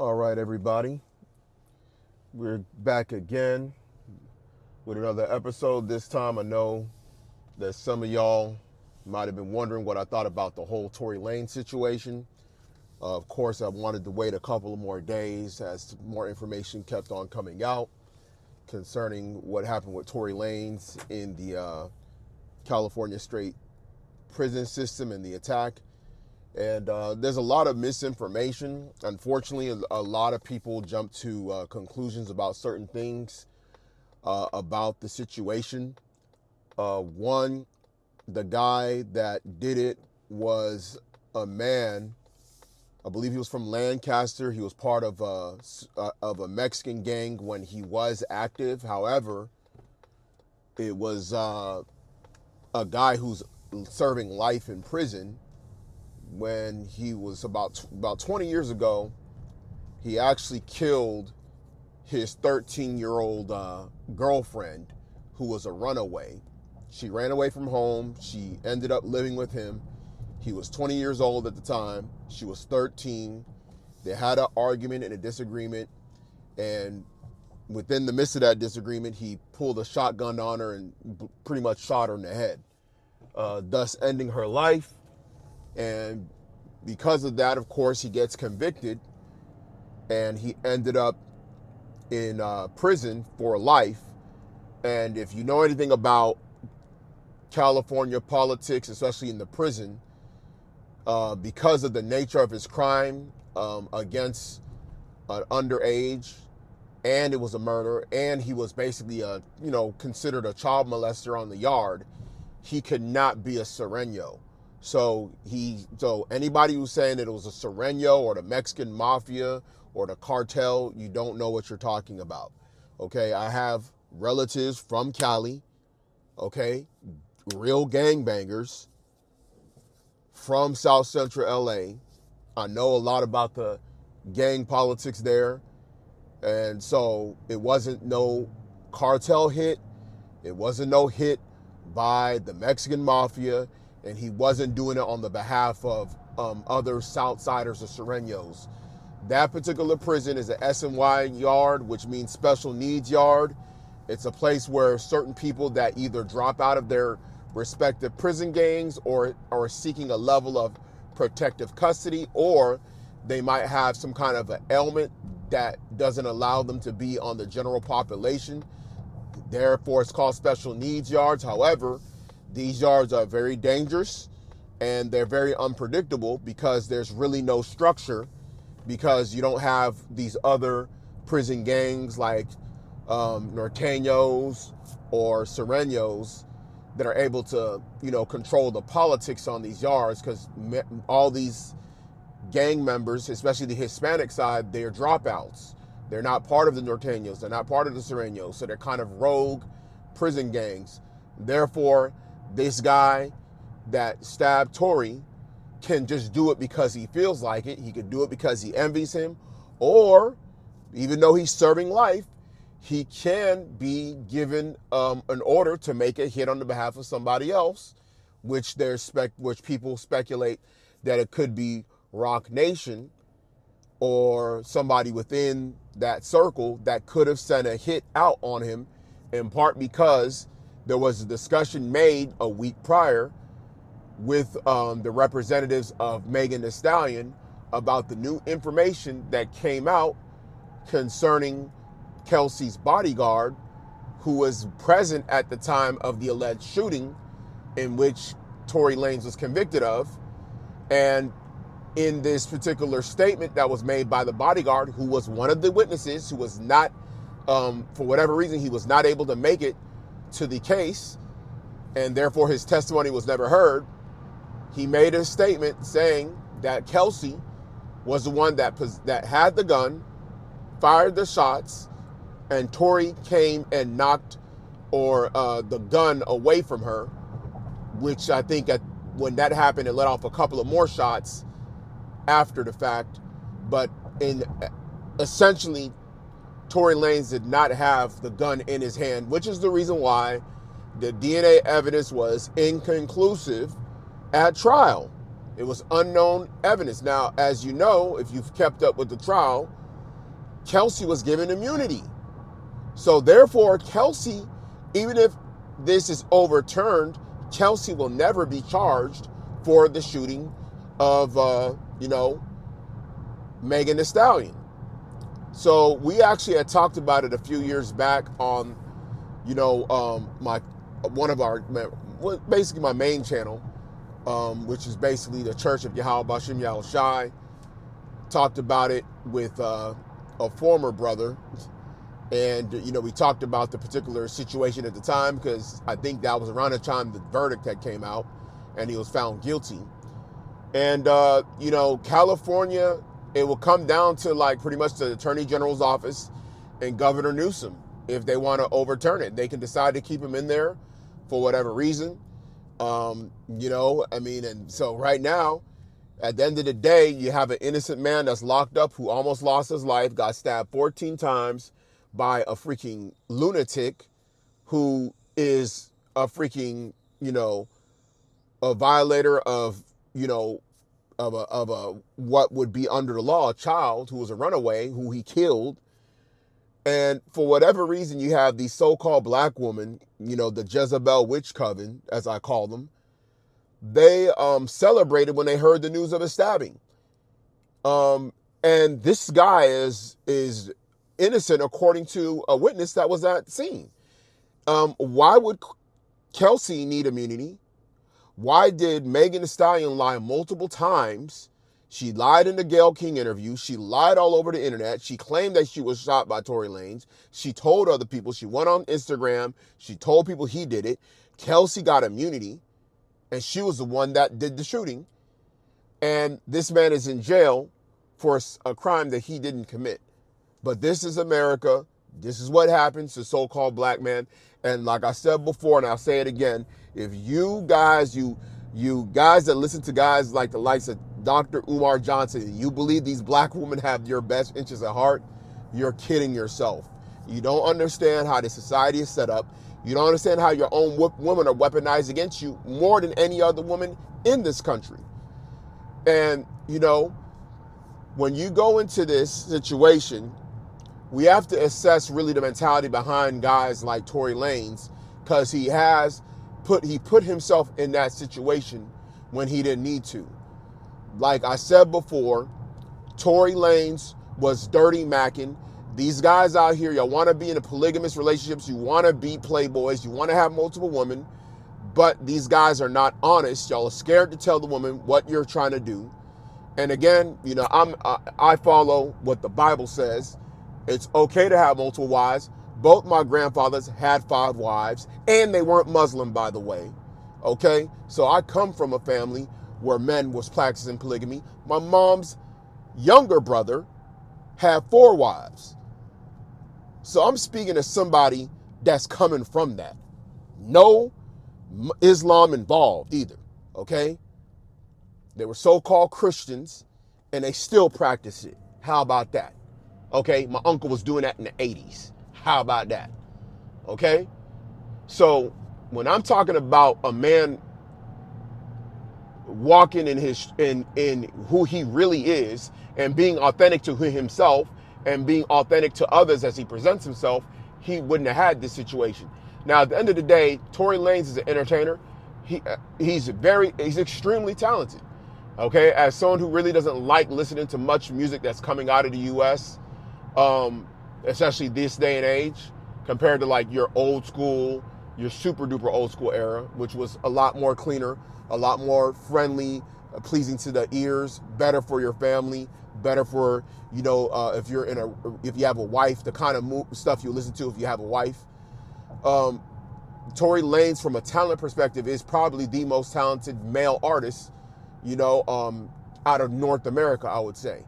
All right, everybody. We're back again with another episode. This time, I know that some of y'all might have been wondering what I thought about the whole Tory Lanez situation. Of course, I wanted to wait a couple of more days as more information kept on coming out concerning what happened with Tory Lanez in the California State prison system and the attack. And there's a lot of misinformation. Unfortunately, a lot of people jump to conclusions about certain things about the situation. One, the guy that did it was a man. I believe he was from Lancaster. He was part of a Mexican gang when he was active. However, it was a guy who's serving life in prison. When he was about 20 years ago, he actually killed his 13-year-old girlfriend, who was a runaway. She ran away from home. She ended up living with him. He was 20 years old at the time. She was 13. They had an argument and a disagreement, and within the midst of that disagreement, he pulled a shotgun on her and pretty much shot her in the head, thus ending her life. And because of that, of course, he gets convicted, and he ended up in prison for life. And if you know anything about California politics, especially in the prison, because of the nature of his crime against an underage, and it was a murder, and he was basically considered a child molester on the yard, he could not be a Sereno. So anybody who's saying that it was a Sereno or the Mexican mafia or the cartel, you don't know what you're talking about. Okay, I have relatives from Cali, okay, real gangbangers from South Central LA. I know a lot about the gang politics there. And so it wasn't no cartel hit. It wasn't no hit by the Mexican mafia. And he wasn't doing it on the behalf of other Southsiders or Serenos. That particular prison is a SNY yard, which means special needs yard. It's a place where certain people that either drop out of their respective prison gangs or are seeking a level of protective custody, or they might have some kind of an ailment that doesn't allow them to be on the general population. Therefore, it's called special needs yards. However, these yards are very dangerous and they're very unpredictable because there's really no structure, because you don't have these other prison gangs like Norteños or Serenos that are able to, control the politics on these yards, because all these gang members, especially the Hispanic side, they're dropouts. They're not part of the Norteños. They're not part of the Serenos. So they're kind of rogue prison gangs. Therefore, this guy that stabbed Tory can just do it because he feels like it. He could do it because he envies him. Or, even though he's serving life, he can be given an order to make a hit on the behalf of somebody else, which people speculate that it could be Rock Nation or somebody within that circle that could have sent a hit out on him, in part because there was a discussion made a week prior with the representatives of Megan Thee Stallion about the new information that came out concerning Kelsey's bodyguard, who was present at the time of the alleged shooting in which Tory Lanez was convicted of. And in this particular statement that was made by the bodyguard, who was one of the witnesses, who was not, for whatever reason, he was not able to make it to the case, and therefore his testimony was never heard. He made a statement saying that Kelsey was the one that had the gun, fired the shots, and Tory came and knocked the gun away from her, which I think when that happened, it let off a couple of more shots after the fact. But essentially, Tory Lanez did not have the gun in his hand, which is the reason why the DNA evidence was inconclusive at trial. It was unknown evidence. Now, as you know, if you've kept up with the trial, Kelsey was given immunity. So therefore, Kelsey, even if this is overturned, Kelsey will never be charged for the shooting of, Megan Thee Stallion. So we actually had talked about it a few years back on, basically my main channel, which is basically the Church of Yahweh Bashim Yahushai. Talked about it with a former brother. And, we talked about the particular situation at the time because I think that was around the time the verdict had came out and he was found guilty. And, California, it will come down to like pretty much the Attorney General's office and Governor Newsom. If they want to overturn it, they can decide to keep him in there for whatever reason. And so right now, at the end of the day, you have an innocent man that's locked up who almost lost his life, got stabbed 14 times by a freaking lunatic who is a freaking, a violator of, of a what would be under the law, a child who was a runaway, who he killed. And for whatever reason, you have these so-called black women, the Jezebel witch coven, as I call them. They celebrated when they heard the news of his stabbing. And this guy is innocent according to a witness that was at the scene. Why would Kelsey need immunity? Why did Megan Thee Stallion lie multiple times? She lied in the Gayle King interview. She lied all over the internet. She claimed that she was shot by Tory Lanez. She told other people. She went on Instagram. She told people he did it. Kelsey got immunity, and she was the one that did the shooting. And this man is in jail for a crime that he didn't commit. But this is America. This is what happens to so-called black men. And like I said before, and I'll say it again, if you guys, you guys that listen to guys like the likes of Dr. Umar Johnson, you believe these black women have your best interests at heart, you're kidding yourself. You don't understand how the society is set up. You don't understand how your own women are weaponized against you more than any other woman in this country. And, when you go into this situation, we have to assess really the mentality behind guys like Tory Lanez, because he put himself in that situation when he didn't need to. Like I said before, Tory Lanez was dirty macking. These guys out here, y'all want to be in a polygamous relationships, you want to be playboys, you want to have multiple women, but these guys are not honest. Y'all are scared to tell the woman what you're trying to do. And again, I follow what the Bible says. It's okay to have multiple wives. Both my grandfathers had 5 wives, and they weren't Muslim, by the way. Okay? So I come from a family where men was practicing polygamy. My mom's younger brother had 4 wives. So I'm speaking to somebody that's coming from that. No Islam involved either. Okay? They were so-called Christians, and they still practice it. How about that? Okay? My uncle was doing that in the 80s. How about that? Okay? So when I'm talking about a man walking in who he really is and being authentic to himself and being authentic to others as he presents himself, he wouldn't have had this situation. Now, at the end of the day, Tory Lanez is an entertainer. He's extremely talented. Okay? As someone who really doesn't like listening to much music that's coming out of the U.S., especially this day and age, compared to like your old school, your super duper old school era, which was a lot more cleaner, a lot more friendly, pleasing to the ears, better for your family, better for, if you have a wife, the kind of stuff you listen to if you have a wife. Tory Lanez, from a talent perspective, is probably the most talented male artist, out of North America, I would say.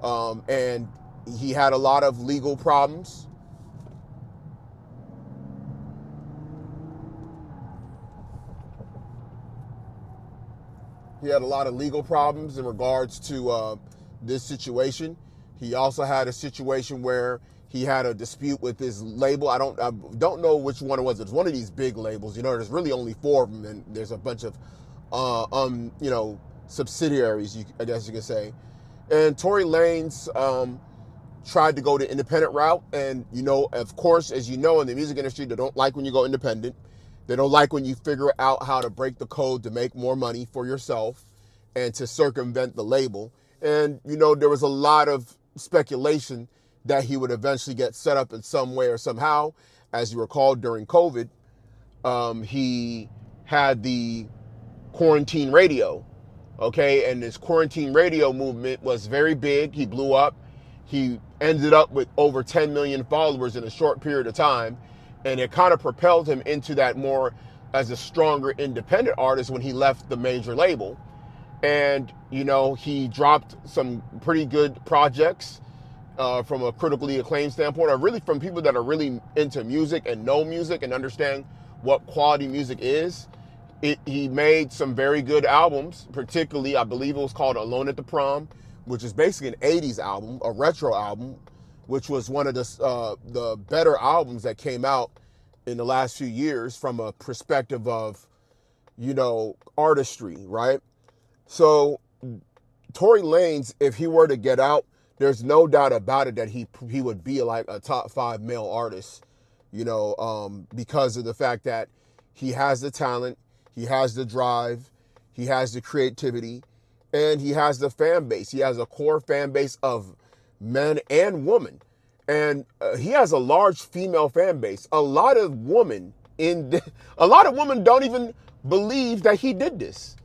And he had a lot of legal problems. He had a lot of legal problems in regards to this situation. He also had a situation where he had a dispute with his label. I don't know which one it was. It's one of these big labels. There's really only 4 of them, and there's a bunch of subsidiaries, I guess you could say. And Tory Lanez tried to go the independent route. And, you know, of course, as you know, in the music industry, they don't like when you go independent. They don't like when you figure out how to break the code to make more money for yourself and to circumvent the label. And, you know, there was a lot of speculation that he would eventually get set up in some way or somehow. As you recall, during COVID, he had the quarantine radio, okay? And this quarantine radio movement was very big. He blew up. He ended up with over 10 million followers in a short period of time. And it kind of propelled him into that more as a stronger independent artist when he left the major label. And, you know, he dropped some pretty good projects from a critically acclaimed standpoint, or really from people that are really into music and know music and understand what quality music is. He made some very good albums, particularly, I believe it was called Alone at the Prom, which is basically an 80s album, a retro album, which was one of the better albums that came out in the last few years from a perspective of, you know, artistry, right? So Tory Lanez, if he were to get out, there's no doubt about it that he would be like a top 5 male artist, you know, because of the fact that he has the talent, he has the drive, he has the creativity, and he has the fan base. He has a core fan base of men and women. And he has a large female fan base. A lot of women don't even believe that he did this.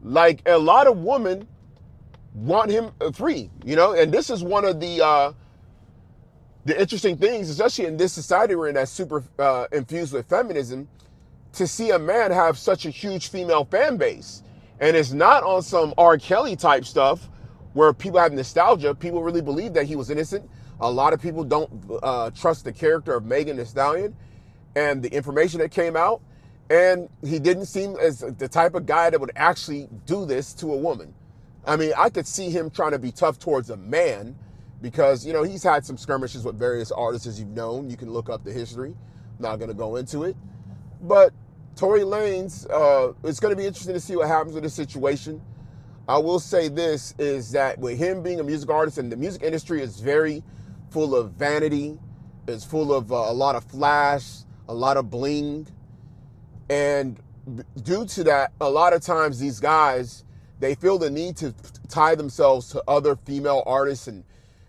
Like, a lot of women want him free, you know? And this is one of the interesting things, especially in this society we're in that's super infused with feminism, to see a man have such a huge female fan base. And it's not on some R. Kelly type stuff where people have nostalgia. People really believe that he was innocent. A lot of people don't trust the character of Megan Thee Stallion and the information that came out. And he didn't seem as the type of guy that would actually do this to a woman. I mean, I could see him trying to be tough towards a man because, you know, he's had some skirmishes with various artists, as you've known. You can look up the history. I'm not going to go into it. But Tory Lanez, it's going to be interesting to see what happens with this situation. I will say this, is that with him being a music artist, and the music industry is very full of vanity, it's full of a lot of flash, a lot of bling. And due to that, a lot of times these guys, they feel the need to tie themselves to other female artists and,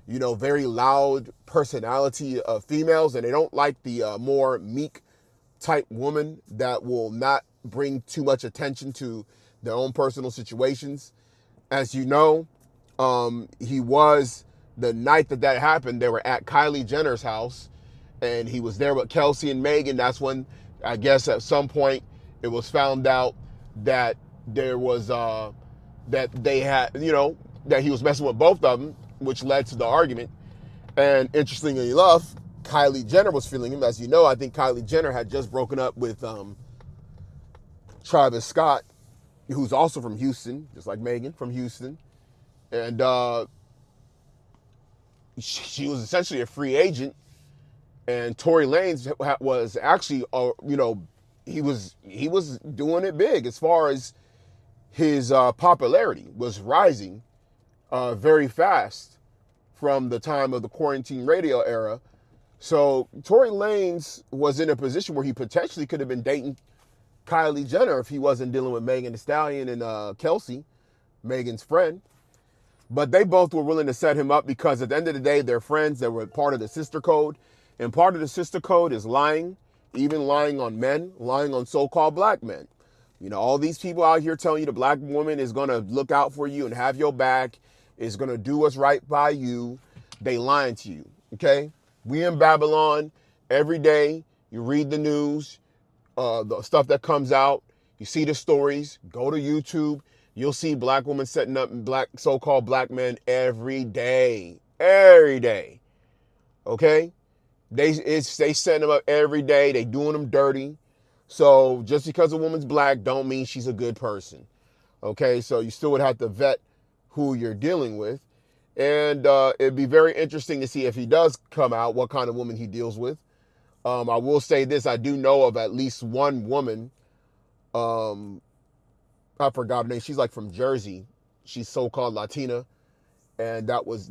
you know, very loud personality of females. And they don't like the more meek type woman that will not bring too much attention to their own personal situations. As you know, he was, the night that happened, they were at Kylie Jenner's house and he was there with Kelsey and Megan. That's when, I guess at some point, it was found out that there was, that they had, you know, that he was messing with both of them, which led to the argument. And interestingly enough, Kylie Jenner was feeling him. As you know, I think Kylie Jenner had just broken up with Travis Scott, who's also from Houston, just like Megan, from Houston. And she was essentially a free agent. And Tory Lanez was actually, you know, he was doing it big as far as his popularity was rising very fast from the time of the quarantine radio era. So Tory Lanez was in a position where he potentially could have been dating Kylie Jenner if he wasn't dealing with Megan Thee Stallion and Kelsey, Megan's friend. But they both were willing to set him up because at the end of the day, they're friends. They were part of the sister code. And part of the sister code is lying, even lying on men, lying on so-called black men. You know, all these people out here telling you the black woman is going to look out for you and have your back, is going to do what's right by you. They lying to you, okay? We in Babylon every day. You read the news, the stuff that comes out. You see the stories. Go to YouTube. You'll see black women setting up black, so-called black men every day. Every day, okay? They setting them up every day. They doing them dirty. So just because a woman's black don't mean she's a good person. Okay, so you still would have to vet who you're dealing with. And it'd be very interesting to see if he does come out, what kind of woman he deals with. I will say this, I do know of at least one woman, I forgot her name, she's like from Jersey. She's so-called Latina. and that was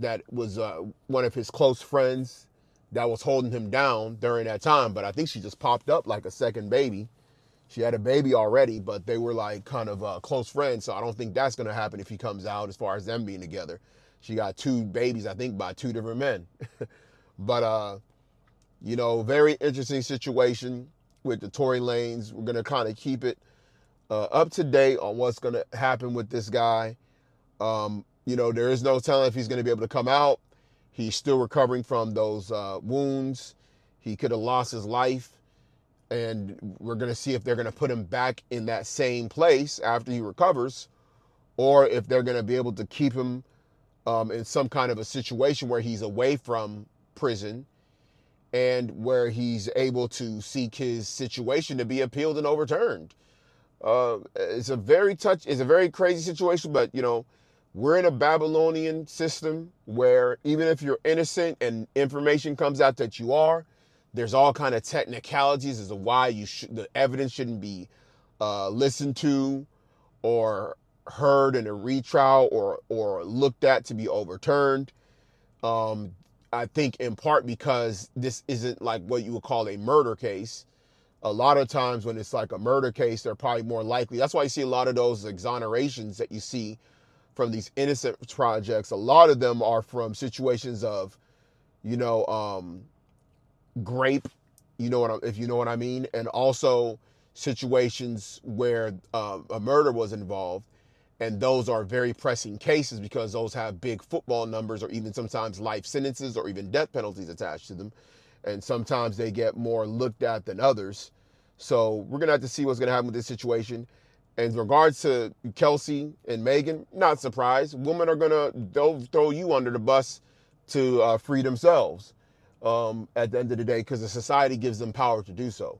one of his close friends that was holding him down during that time. But I think she just popped up like a second baby. She had a baby already, but they were like kind of close friends. So I don't think that's going to happen if he comes out as far as them being together. She got two babies, I think, by two different men. But, very interesting situation with the Tory Lanez. We're going to kind of keep it up to date on what's going to happen with this guy. There is no telling if he's going to be able to come out. He's still recovering from those wounds. He could have lost his life. And we're going to see if they're going to put him back in that same place after he recovers, or if they're going to be able to keep him in some kind of a situation where he's away from prison and where he's able to seek his situation to be appealed and overturned. It's a very crazy situation, but we're in a Babylonian system where even if you're innocent and information comes out that you are, there's all kind of technicalities as to why the evidence shouldn't be listened to or heard in a retrial or looked at to be overturned. I think in part because this isn't like what you would call a murder case. A lot of times when it's like a murder case, they're probably more likely. That's why you see a lot of those exonerations that you see from these innocent projects. A lot of them are from situations of, grape, if you know what I mean, and also situations where a murder was involved, and those are very pressing cases because those have big football numbers or even sometimes life sentences or even death penalties attached to them, and sometimes they get more looked at than others. So we're gonna have to see what's gonna happen with this situation. In regards to Kelsey and Megan, not surprised. Women are they'll throw you under the bus to free themselves. At the end of the day, because the society gives them power to do so.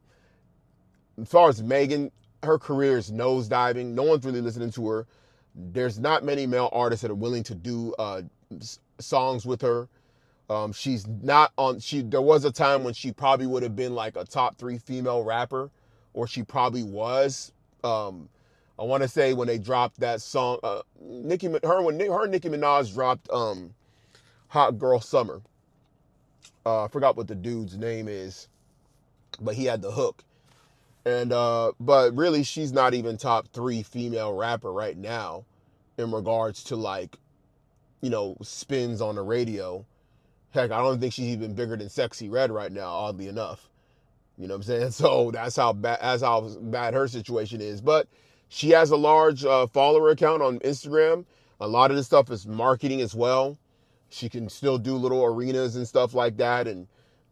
As far as Megan, her career is nosediving. No one's really listening to her. There's not many male artists that are willing to do songs with her. She's not on. There was a time when she probably would have been like a top 3 female rapper, or she probably was. I want to say when they dropped that song, her and Nicki Minaj dropped "Hot Girl Summer." I forgot what the dude's name is, but he had the hook. And but really, she's not even top 3 female rapper right now in regards to spins on the radio. Heck, I don't think she's even bigger than Sexy Red right now, oddly enough. You know what I'm saying? So that's how bad her situation is. But she has a large follower account on Instagram. A lot of this stuff is marketing as well. She can still do little arenas and stuff like that and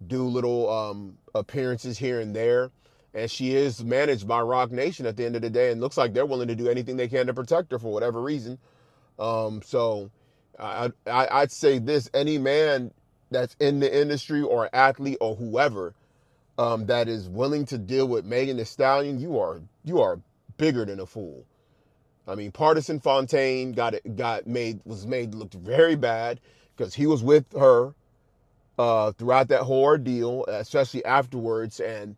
do little appearances here and there. And she is managed by Rock Nation at the end of the day, and looks like they're willing to do anything they can to protect her for whatever reason. So I'd say this: any man that's in the industry or athlete or whoever that is willing to deal with Megan Thee Stallion, you are bigger than a fool. I mean, Partisan Fontaine was made look very bad because he was with her throughout that whole ordeal, especially afterwards, and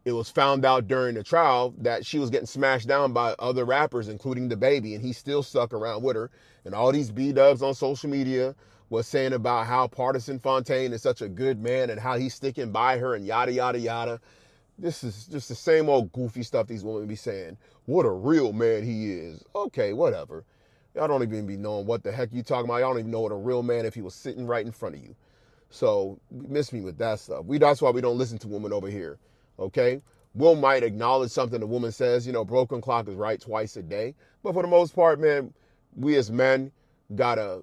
it was found out during the trial that she was getting smashed down by other rappers, including the baby, and he still stuck around with her. And all these B-dubs on social media was saying about how Partisan Fontaine is such a good man and how he's sticking by her and yada, yada, yada. This is just the same old goofy stuff these women be saying. What a real man he is. Okay, whatever. Y'all don't even be knowing what the heck you talking about. Y'all don't even know what a real man if he was sitting right in front of you. So miss me with that stuff. That's why we don't listen to women over here. Okay? Will might acknowledge something the woman says, broken clock is right twice a day. But for the most part, man, we as men gotta,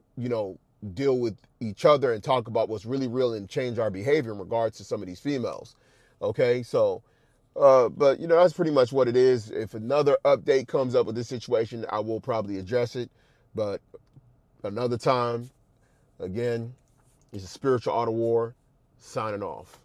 deal with each other and talk about what's really real and change our behavior in regards to some of these females. Okay? So, but that's pretty much what it is. If another update comes up with this situation, I will probably address it. But another time, again, it's a spiritual art of war. Signing off.